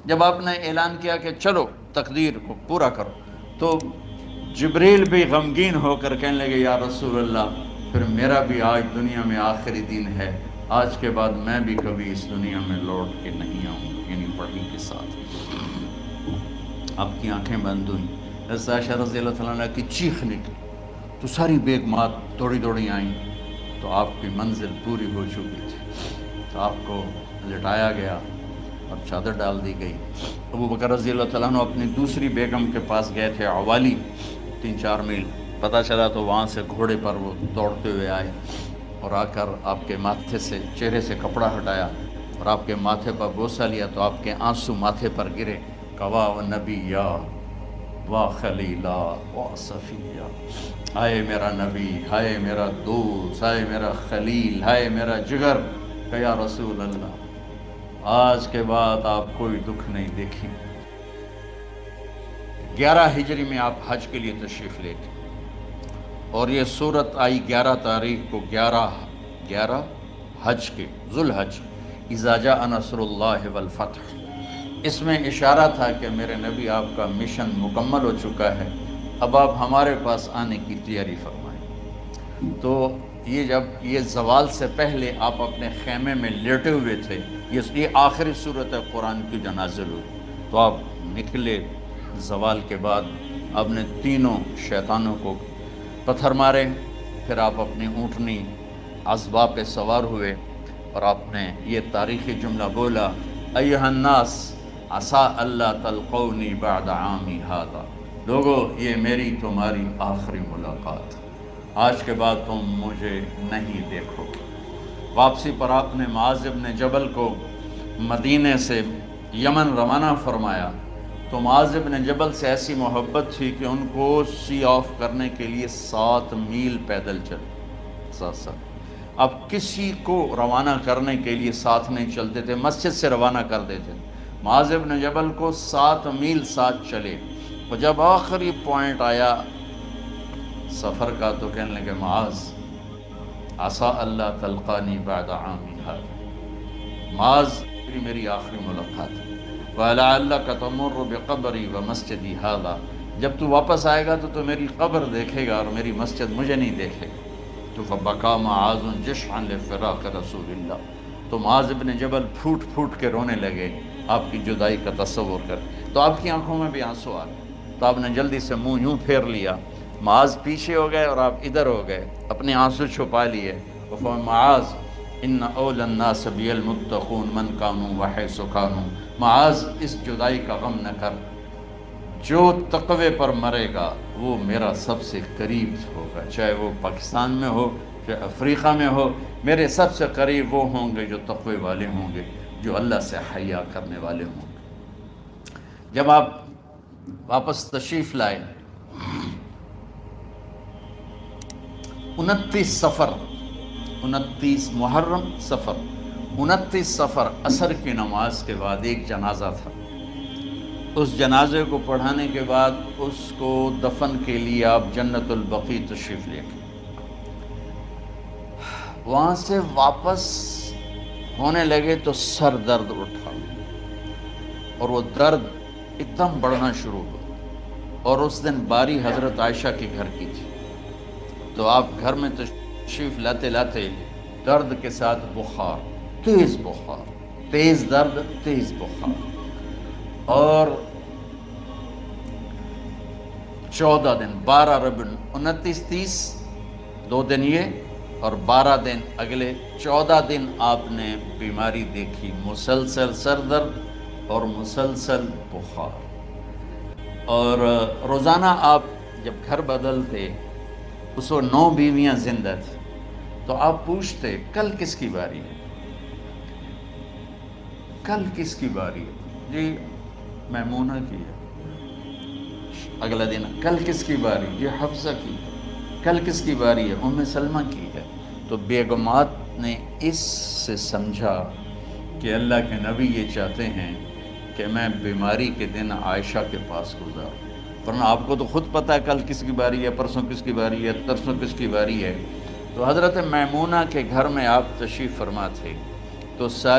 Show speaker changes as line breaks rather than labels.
جب آپ نے اعلان کیا کہ چلو تقدیر کو پورا کرو، تو جبریل بھی غمگین ہو کر کہنے لگے یا رسول اللہ پھر میرا بھی آج دنیا میں آخری دن ہے، آج کے بعد میں بھی کبھی اس دنیا میں لوٹ کے نہیں آؤں گا، یعنی وحی کے ساتھ۔ آپ کی آنکھیں بند ہوئیں، حضرت عائشہ رضی اللہ تعالیٰ عنہ کی چیخ نکلی تو ساری بیگمات دوڑی دوڑی آئیں، تو آپ کی منزل پوری ہو چکی تھی، تو آپ کو لٹایا گیا اور چادر ڈال دی گئی۔ ابو بکر رضی اللہ تعالیٰ عنہ اپنی دوسری بیگم کے پاس گئے تھے عوالی، 3-4 میل پتہ چلا، تو وہاں سے گھوڑے پر وہ دوڑتے ہوئے آئے اور آ کر آپ کے ماتھے سے، چہرے سے کپڑا ہٹایا اور آپ کے ماتھے پر بوسہ لیا، تو آپ کے آنسو ماتھے پر گرے، کوا و نبیا و خلیلا و صفیہ، ہائے میرا نبی، ہائے میرا دوست، ہائے میرا خلیل، ہائے میرا جگر، کہ یا رسول اللہ آج کے بعد آپ کوئی دکھ نہیں دیکھیں۔ 11 ہجری میں آپ حج کے لیے تشریف لے گئے، اور یہ صورت آئی 11 تاریخ کو، 11 حج کے، ذوالحج، اذا جاء نصر اللہ والفتح۔ اس میں اشارہ تھا کہ میرے نبی آپ کا مشن مکمل ہو چکا ہے، اب آپ ہمارے پاس آنے کی تیاری فرمائیں۔ تو یہ جب یہ زوال سے پہلے آپ اپنے خیمے میں لیٹے ہوئے تھے، یہ آخری صورت قرآن کی جو نازل ہوئی، تو آپ نکلے زوال کے بعد، آپ نے تینوں شیطانوں کو پتھر مارے، پھر آپ اپنی اونٹنی عذبہ پہ سوار ہوئے اور آپ نے یہ تاریخی جملہ بولا، ایھا الناس عسیٰ اللہ تلقونی بعد عامی ھذا، لوگو یہ میری تمہاری آخری ملاقات، آج کے بعد تم مجھے نہیں دیکھو گے۔ واپسی پر آپ نے معاذ بن جبل کو مدینے سے یمن روانہ فرمایا، تو معاذ بن جبل سے ایسی محبت تھی کہ ان کو سی آف کرنے کے لیے 7 میل پیدل چلے، 7۔ اب کسی کو روانہ کرنے کے لیے ساتھ نہیں چلتے تھے، مسجد سے روانہ کر دیتے تھے، معاذ بن جبل کو 7 میل ساتھ چلے، اور جب آخری پوائنٹ آیا سفر کا تو کہنے لگے معاذ عسیٰ اللہ تلقانی بعد عامی ھذا، معاذ میری آخری ملاقات ہے، وَلَعَلَّكَ تَمُرُّ بِقَبْرِي وَمَسْجِدِي ھذا، جب تو واپس آئے گا تو میری قبر دیکھے گا اور میری مسجد مجھے نہیں دیکھے گا۔ تو فَبَكَى مُعَاذٌ جِشْعًا لِفِرَاقِ رسول اللہ، تو معاذ بن جبل پھوٹ پھوٹ کے رونے لگے آپ کی جدائی کا تصور کر، تو آپ کی آنکھوں میں بھی آنسو آ گئے، تو آپ نے جلدی سے منہ یوں پھیر لیا، معاذ پیچھے ہو گئے اور آپ ادھر ہو گئے، اپنے آنسو چھپا لیے، وَفَمَا معاذ ان اول الناس بی المتقون من کانوا وحیث کانوا، معاذ اس جدائی کا غم نہ کر، جو تقوی پر مرے گا وہ میرا سب سے قریب ہوگا، چاہے وہ پاکستان میں ہو چاہے افریقہ میں ہو، میرے سب سے قریب وہ ہوں گے جو تقوی والے ہوں گے، جو اللہ سے حیا کرنے والے ہوں گے۔ جب آپ واپس تشریف لائے، 29 صفر، 29 محرم صفر، 29 صفر عصر کی نماز کے بعد ایک جنازہ تھا، اس جنازے کو پڑھانے کے بعد اس کو دفن کے لیے آپ جنت البقیع تشریف لے گئے۔ وہاں سے واپس ہونے لگے تو سر درد اٹھا، اور وہ درد ایک دم بڑھنا شروع ہوا، اور اس دن باری حضرت عائشہ کے گھر کی تھی، تو آپ گھر میں تشریف لاتے لاتے درد کے ساتھ بخار، تیز درد، تیز بخار، اور 14 دن، 12 ربیع 29 30 2 دن یہ اور 12 دن اگلے 14 دن آپ نے بیماری دیکھی، مسلسل سر درد اور مسلسل بخار، اور روزانہ آپ جب گھر بدلتے اس وقت 9 بیویاں زندہ تھیں، تو آپ پوچھتے کل کس کی باری ہے، کل کس کی باری ہے، جی میمونہ کی ہے، اگلا دن کل کس کی باری، یہ حفصہ کی، کل کس کی باری ہے، ام سلمہ کی ہے۔ تو بیگمات نے اس سے سمجھا کہ اللہ کے نبی یہ چاہتے ہیں کہ میں بیماری کے دن عائشہ کے پاس گزاروں، ورنہ آپ کو تو خود پتہ ہے کل کس کی باری ہے، پرسوں کس کی باری ہے، ترسوں کس کی باری ہے۔ تو حضرت میمونہ کے گھر میں آپ تشریف فرما تھے، تو ساری